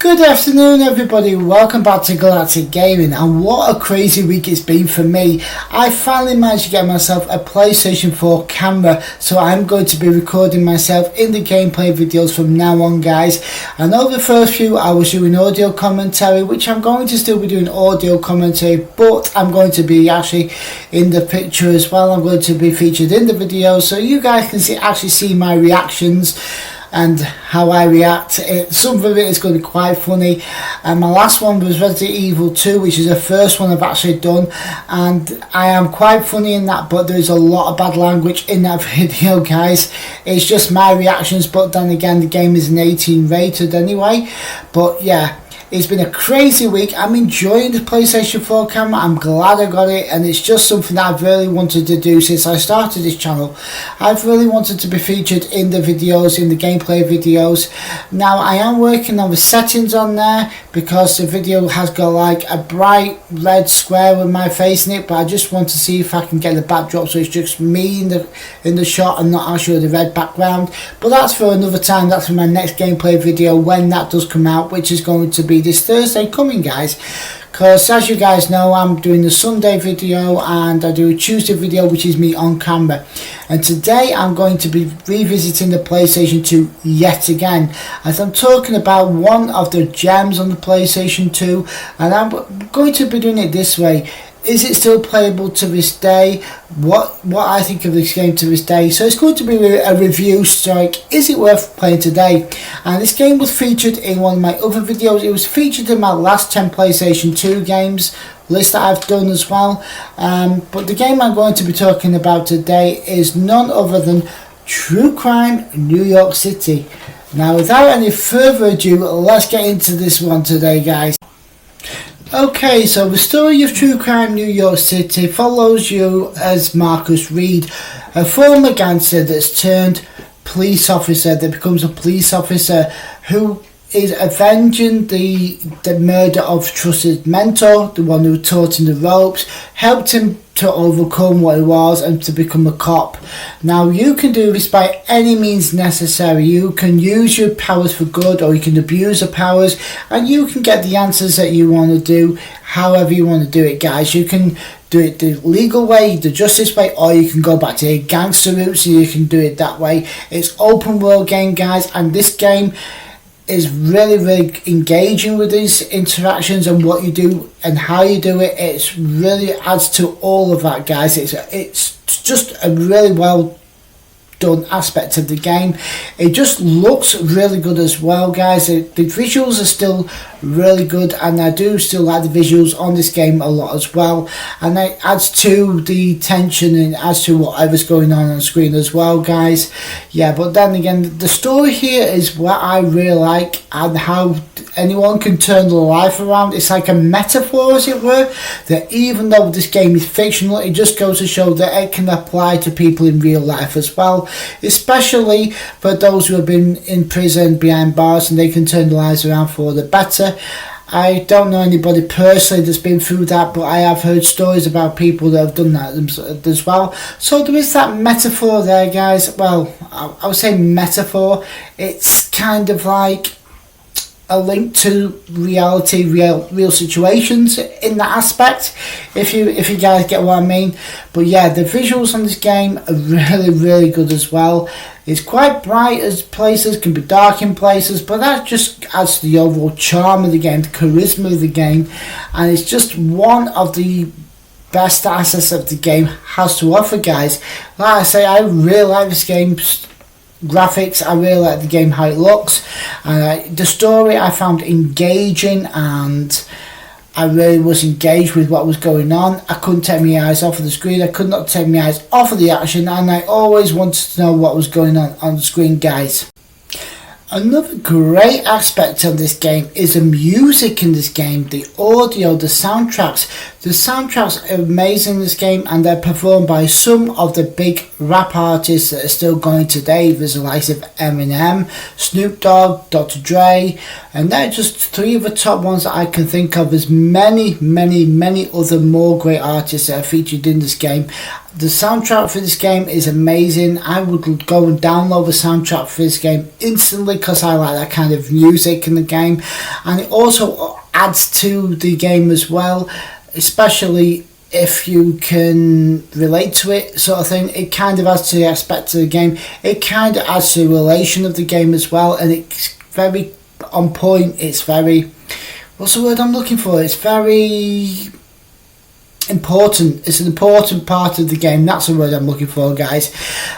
Good afternoon everybody, welcome back to Galactic Gaming, and what a crazy week it's been for me. I finally managed to get myself a PlayStation 4 camera, so I'm going to be recording myself in the gameplay videos from now on, guys. I know the first few I was doing audio commentary, which I'm going to still be doing audio commentary, but I'm going to be actually in the picture as well. I'm going to be featured in the video so you guys can actually see my reactions and how I react. Some of it is going to be quite funny, and my last one was Resident Evil 2, which is the first one I've actually done, and I am quite funny in that, but there's a lot of bad language in that video, guys. It's just my reactions, but then again the game is an 18 rated anyway. But yeah, it's been a crazy week. I'm enjoying the PlayStation 4 camera. I'm glad I got it, and it's just something that I've really wanted to do since I started this channel. I've really wanted to be featured in the videos, in the gameplay videos. Now I am working on the settings on there because the video has got like a bright red square with my face in it, but I just want to see if I can get the backdrop so it's just me in the shot and not actually the red background. But that's for another time. That's for my next gameplay video when that does come out, which is going to be this Thursday coming, guys, because as you guys know, I'm doing the Sunday video and I do a Tuesday video, which is me on camera. And today I'm going to be revisiting the PlayStation 2 yet again, as I'm talking about one of the gems on the PlayStation 2, and I'm going to be doing it this way. Is it still playable to this day? What I think of this game to this day. So it's going to be a review strike. Is it worth playing today? And this game was featured in one of my other videos. It was featured in my last 10 PlayStation 2 games list that I've done as well. But the game I'm going to be talking about today is none other than True Crime New York City. Now without any further ado, let's get into this one today, guys. Okay, so the story of True Crime New York City follows you as Marcus Reed, a former gangster that's turned police officer, that becomes a police officer who is avenging the murder of trusted mentor, the one who taught him the ropes, helped him to overcome what he was and to become a cop. Now you can do this by any means necessary. You can use your powers for good, or you can abuse the powers, and you can get the answers that you want to do however you want to do it, guys. You can do it the legal way, the justice way, or you can go back to your gangster roots and you can do it that way. It's open world game, guys, and this game is really engaging with these interactions and what you do and how you do it. It really adds to all of that, guys. It's just a really well done aspect of the game. It just looks really good as well, guys. The visuals are still really good, and I do still like the visuals on this game a lot as well, and it adds to the tension and adds to whatever's going on screen as well, guys. Yeah, but then again, the story here is what I really like, and how anyone can turn the life around. It's like a metaphor, as it were, that even though this game is fictional, it just goes to show that it can apply to people in real life as well, especially for those who have been in prison behind bars, and they can turn their lives around for the better. I don't know anybody personally that's been through that, but I have heard stories about people that have done that as well. So there is that metaphor there, guys. Well, I would say metaphor. It's kind of like a link to reality, real situations in that aspect, if you guys get what I mean. But yeah, the visuals on this game are really good as well. It's quite bright as places, can be dark in places, but that just adds to the overall charm of the game, the charisma of the game, and it's just one of the best assets that the game has to offer, guys. Like I say, I really like this game's graphics. I really like the game, how it looks, and the story I found engaging, and I really was engaged with what was going on. I couldn't take my eyes off of the screen. I could not take my eyes off of the action, and I always wanted to know what was going on the screen, guys. Another great aspect of this game is the music in this game, the audio, the soundtracks. The soundtracks are amazing in this game, and they're performed by some of the big rap artists that are still going today. There's the likes of Eminem, Snoop Dogg, Dr. Dre, and they're just three of the top ones that I can think of. There's many other more great artists that are featured in this game. The soundtrack for this game is amazing. I would go and download the soundtrack for this game instantly because I like that kind of music in the game, and it also adds to the game as well, especially if you can relate to it, sort of thing. It kind of adds to the aspect of the game. It kind of adds to the relation of the game as well, and it's very on point. It's very, what's the word I'm looking for? It's very important. It's an important part of the game. That's the word I'm looking for, guys.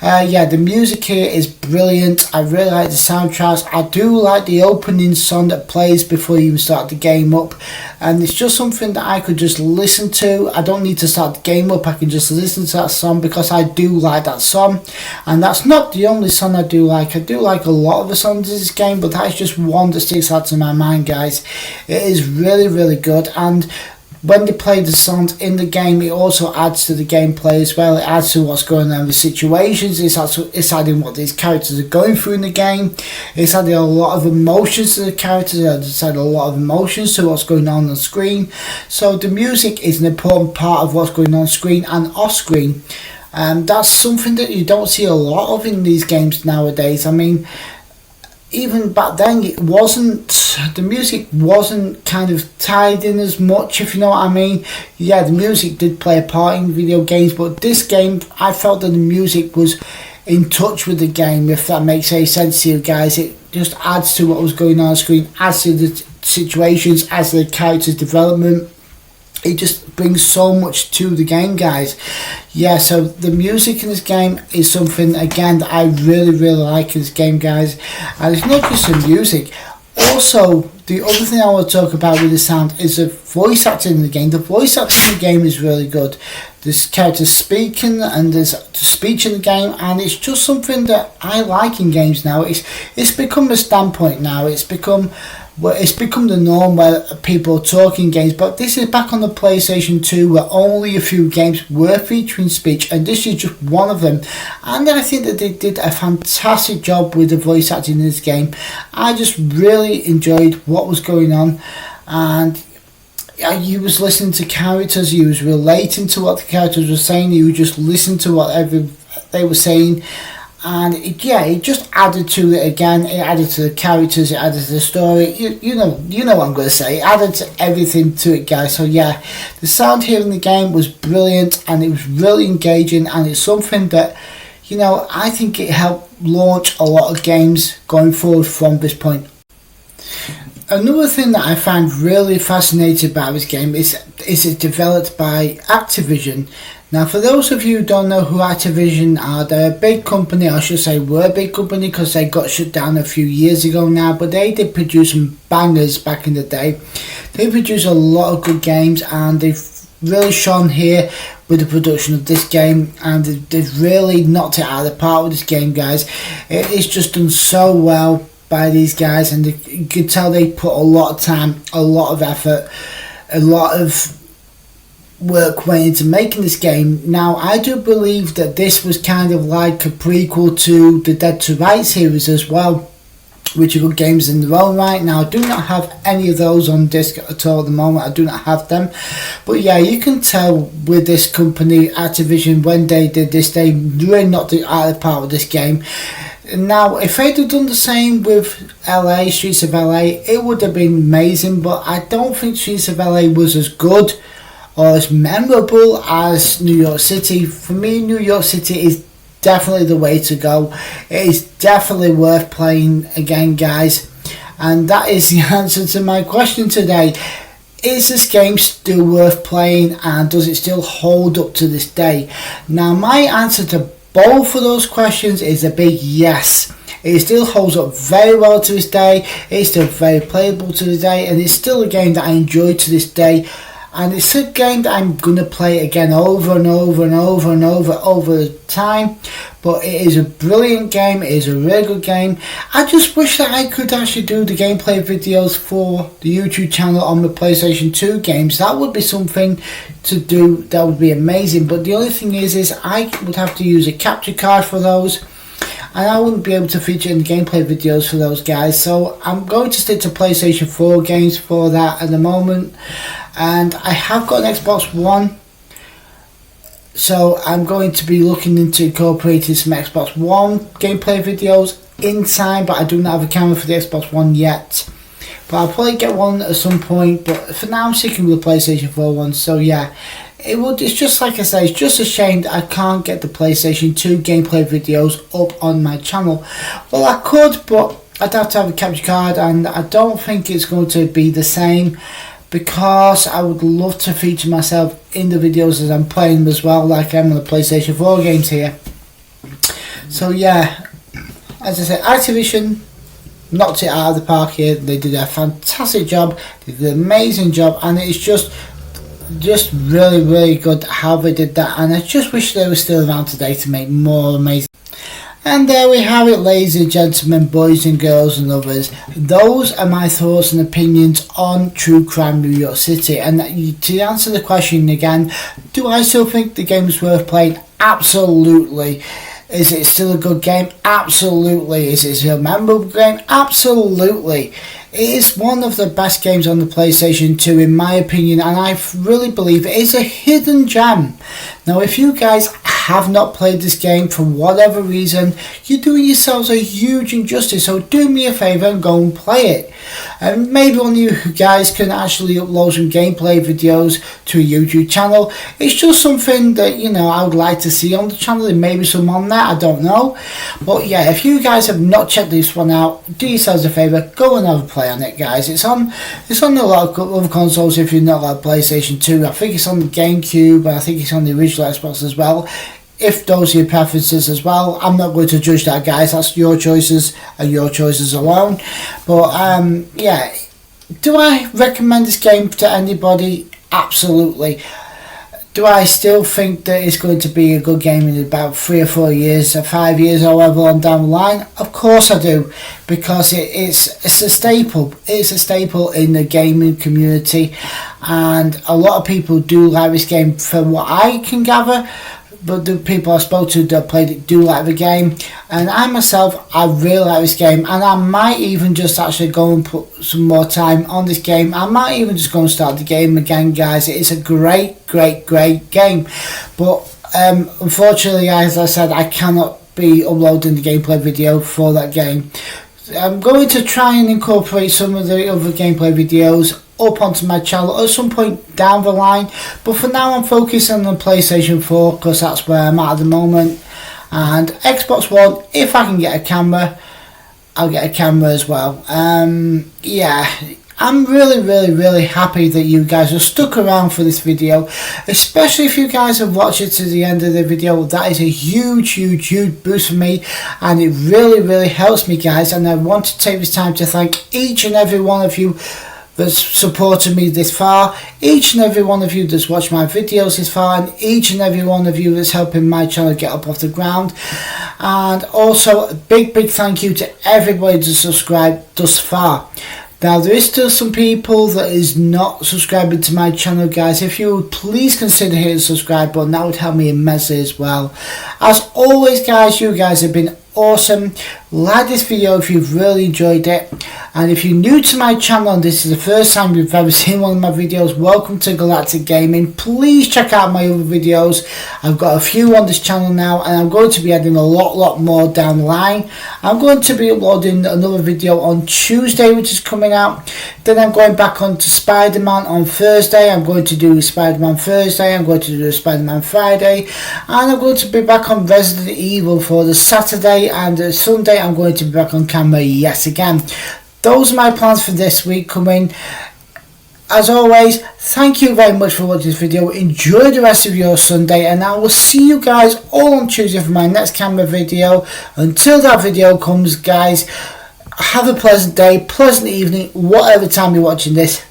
Yeah, the music here is brilliant. I really like the soundtracks. I do like the opening song that plays before you start the game up, and it's just something that I could just listen to. I don't need to start the game up. I can just listen to that song because I do like that song, and that's not the only song I do like. I do like a lot of the songs in this game, but that's just one that sticks out to my mind, guys. It is really, really good, and when they play the songs in the game, it also adds to the gameplay as well. It adds to what's going on in the situations. It's adding what these characters are going through in the game. It's adding a lot of emotions to the characters. It's adding a lot of emotions to what's going on screen. So the music is an important part of what's going on screen and off screen. That's something that you don't see a lot of in these games nowadays. I mean, even back then, the music wasn't kind of tied in as much, if you know what I mean. Yeah, the music did play a part in video games, but this game, I felt that the music was in touch with the game, if that makes any sense to you guys. It just adds to what was going on screen, adds to the situations, adds to the character's development. It just brings so much to the game, guys. Yeah, so the music in this game is something, again, that I really, really like in this game, guys. And it's not just the music. Also, the other thing I want to talk about with the sound is the voice acting in the game. The voice acting in the game is really good. There's characters speaking, and there's speech in the game, and it's just something that I like in games now. It's become a standpoint now. It's become the norm where people are talking games, but this is back on the PlayStation 2 where only a few games were featuring speech, and this is just one of them. And I think that they did a fantastic job with the voice acting in this game. I just really enjoyed what was going on, and you was listening to characters, you was relating to what the characters were saying, you would just listen to whatever they were saying. And it just added to it again. It added to the characters, it added to the story. You know what I'm going to say. It added to everything to it, guys. So yeah, the sound here in the game was brilliant, and it was really engaging, and it's something that, I think it helped launch a lot of games going forward from this point. Another thing that I find really fascinating about this game is it's developed by Activision. Now, for those of you who don't know who Activision are, they're a big company. I should say were a big company because they got shut down a few years ago now, but they did produce some bangers back in the day. They produced a lot of good games, and they've really shone here with the production of this game, and they've really knocked it out of the park with this game, guys. It is just done so well by these guys, and you can tell they put a lot of time, a lot of effort, a lot of work went into making this game. Now, I do believe that this was kind of like a prequel to the Dead to Rights series as well, which are good games in their own right. Now, I do not have any of those on disc at all at the moment. I do not have them. But yeah, you can tell with this company, Activision, when they did this, they really knocked it out of the park with this game. Now, if they'd have done the same with LA, Streets of LA, it would have been amazing, but I don't think Streets of LA was as good or as memorable as New York City. For me, New York City is definitely the way to go. It is definitely worth playing again, guys. And that is the answer to my question today. Is this game still worth playing, and does it still hold up to this day? Now, my answer to both of those questions is a big yes. It still holds up very well to this day. It's still very playable to this day, and it's still a game that I enjoy to this day. And it's a game that I'm going to play again over and over and over and over time. But it is a brilliant game. It is a really good game. I just wish that I could actually do the gameplay videos for the YouTube channel on the PlayStation 2 games. That would be something to do. That would be amazing. But the only thing is I would have to use a capture card for those, and I wouldn't be able to feature in the gameplay videos for those guys. So I'm going to stick to PlayStation 4 games for that at the moment. And I have got an Xbox One So I'm going to be looking into incorporating some Xbox One gameplay videos in time, but I do not have a camera for the Xbox One yet. But I'll probably get one at some point, but for now I'm sticking with the PlayStation 4 one. So yeah, it's just like I say, it's just a shame that I can't get the PlayStation 2 gameplay videos up on my channel. Well, I could, but I'd have to have a capture card, and I don't think it's going to be the same, because I would love to feature myself in the videos as I'm playing them as well, like I'm on the PlayStation 4 games here. So yeah, as I said, Activision knocked it out of the park here. They did a fantastic job, they did an amazing job, and it's just really good how they did that, and I just wish they were still around today to make more amazing. And there we have it, ladies and gentlemen, boys and girls and others. Those are my thoughts and opinions on True Crime New York City. And to answer the question again, do I still think the game is worth playing? Absolutely. Is it still a good game? Absolutely. Is it a memorable game? Absolutely. It is one of the best games on the PlayStation 2 in my opinion, and I really believe it is a hidden gem. Now if you guys have not played this game for whatever reason, you're doing yourselves a huge injustice, so do me a favour and go and play it. And maybe one of you guys can actually upload some gameplay videos to a YouTube channel. It's just something that, you know, I would like to see on the channel. There may be some on there, I don't know. But yeah, if you guys have not checked this one out, do yourselves a favour, go and have a play on it, guys. It's on a lot of other consoles if you're not like PlayStation 2. I think it's on the GameCube, and I think it's on the original Xbox as well. If those are your preferences as well, I'm not going to judge that, guys. That's your choices and your choices alone. But yeah, do I recommend this game to anybody? Absolutely. Do I still think that it's going to be a good game in about 3 or 4 years, or 5 years, or however long down the line? Of course I do, because it's a staple. It's a staple in the gaming community, and a lot of people do like this game from what I can gather. But the people I spoke to that played it do like the game, and I myself, I really like this game, and I might even just actually go and put some more time on this game. I might even just go and start the game again, guys. It is a great game, but unfortunately, as I said, I cannot be uploading the gameplay video for that game. I'm going to try and incorporate some of the other gameplay videos up onto my channel at some point down the line, but for now I'm focusing on PlayStation 4 because that's where I'm at the moment, and Xbox One, if I can get a camera, I'll get a camera as well. Yeah, I'm really happy that you guys have stuck around for this video, especially if you guys have watched it to the end of the video. That is a huge boost for me, and it really helps me, guys. And I want to take this time to thank each and every one of you that's supported me this far, each and every one of you that's watched my videos this far, and each and every one of you that's helping my channel get up off the ground. And also a big thank you to everybody that's subscribed thus far. Now there is still some people that is not subscribing to my channel, guys. If you would please consider hitting the subscribe button, that would help me immensely as well. As always, guys, you guys have been awesome. Like this video if you've really enjoyed it, and if you're new to my channel and this is the first time you've ever seen one of my videos, welcome to Galactic Gaming. Please check out my other videos. I've got a few on this channel now, and I'm going to be adding a lot more down the line. I'm going to be uploading another video on Tuesday, which is coming out. Then I'm going back on to Spider-Man on Thursday. I'm going to do Spider-Man Thursday, I'm going to do Spider-Man Friday, and I'm going to be back on Resident Evil for the Saturday, and the Sunday I'm going to be back on camera yet again. Those are my plans for this week coming. As always, thank you very much for watching this video. Enjoy the rest of your Sunday, and I will see you guys all on Tuesday for my next camera video. Until that video comes, guys, have a pleasant day, pleasant evening, whatever time you're watching this.